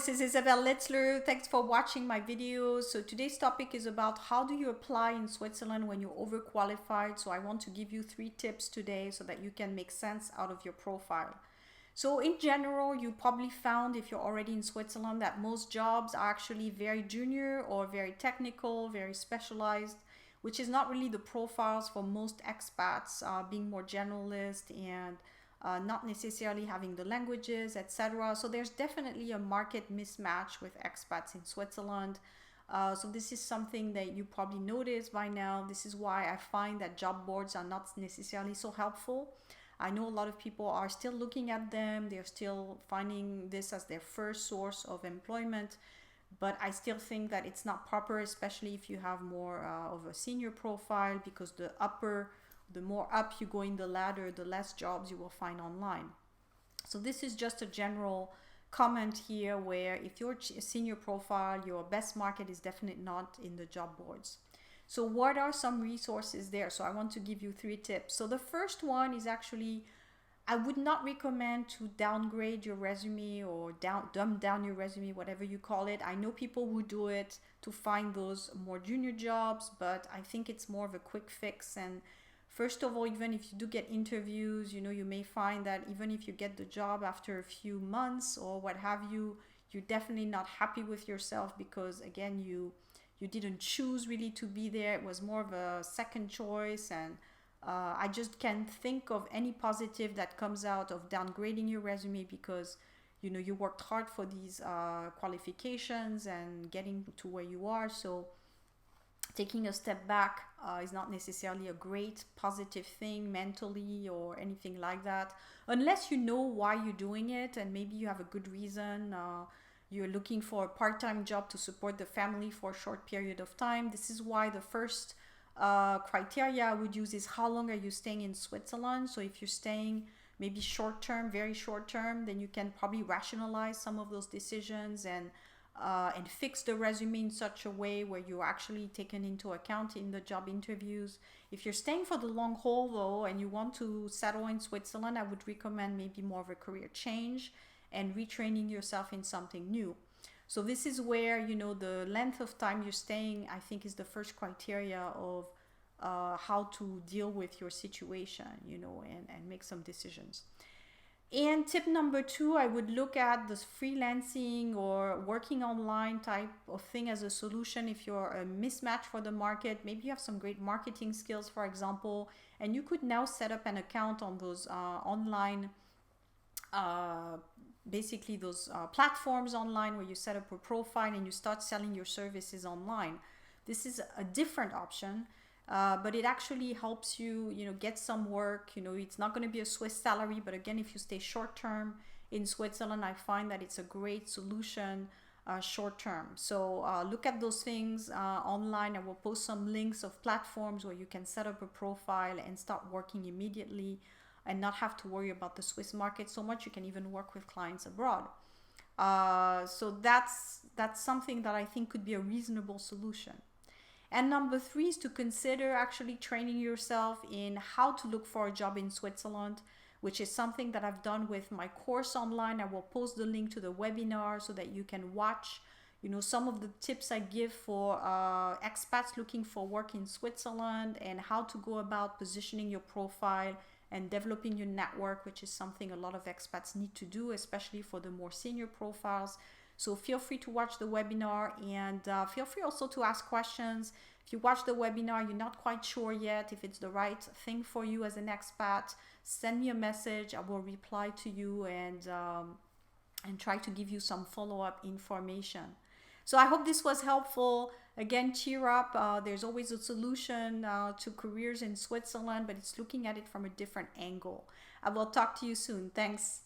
this is Isabel Litzler. Thanks for watching my videos. So today's topic is about how do you apply in Switzerland when you're overqualified. So I want to give you 3 tips today so that you can make sense out of your profile. So in general, you probably found if you're already in Switzerland that most jobs are actually very junior or very technical, very specialized, which is not really the profiles for most expats, being more generalist and not necessarily having the languages, etc. So there's definitely a market mismatch with expats in Switzerland. So this is something that you probably noticed by now. This is why I find that job boards are not necessarily so helpful. I know a lot of people are still looking at them. They're still finding this as their first source of employment. But I still think that it's not proper, especially if you have more of a senior profile, because the more up you go in the ladder, the less jobs you will find online. So this is just a general comment here where if you're a senior profile, your best market is definitely not in the job boards. So what are some resources there? So I want to give you 3 tips. So the first one is actually, I would not recommend to downgrade your resume or dumb down your resume, whatever you call it. I know people who do it to find those more junior jobs, but I think it's more of a quick fix. And first of all, even if you do get interviews, you may find that even if you get the job after a few months or what have you, you're definitely not happy with yourself because again, you didn't choose really to be there. It was more of a second choice, and I just can't think of any positive that comes out of downgrading your resume because you worked hard for these qualifications and getting to where you are. So taking a step back is not necessarily a great positive thing mentally or anything like that, unless you know why you're doing it and maybe you have a good reason. You're looking for a part-time job to support the family for a short period of time. This is why the first criteria I would use is how long are you staying in Switzerland. So if you're staying maybe short-term, very short-term, then you can probably rationalize some of those decisions and fix the resume in such a way where you're actually taken into account in the job interviews. If you're staying for the long haul though and you want to settle in Switzerland, I would recommend maybe more of a career change and retraining yourself in something new. So this is where, the length of time you're staying, I think, is the first criteria of how to deal with your situation, and make some decisions. And tip number 2, I would look at the freelancing or working online type of thing as a solution if you're a mismatch for the market. Maybe you have some great marketing skills, for example, and you could now set up an account on those online basically those platforms online where you set up a profile and you start selling your services online. This is a different option, but it actually helps you, get some work. It's not going to be a Swiss salary, but again, if you stay short term in Switzerland, I find that it's a great solution short term. So look at those things online. I will post some links of platforms where you can set up a profile and start working immediately and not have to worry about the Swiss market so much. You can even work with clients abroad. So that's something that I think could be a reasonable solution. And number 3 is to consider actually training yourself in how to look for a job in Switzerland, which is something that I've done with my course online. I will post the link to the webinar so that you can watch some of the tips I give for expats looking for work in Switzerland and how to go about positioning your profile and developing your network, which is something a lot of expats need to do, especially for the more senior profiles. So feel free to watch the webinar and feel free also to ask questions. If you watch the webinar, you're not quite sure yet if it's the right thing for you as an expat, send me a message. I will reply to you and try to give you some follow-up information. So I hope this was helpful. Again, cheer up. There's always a solution to careers in Switzerland, but it's looking at it from a different angle. I will talk to you soon. Thanks.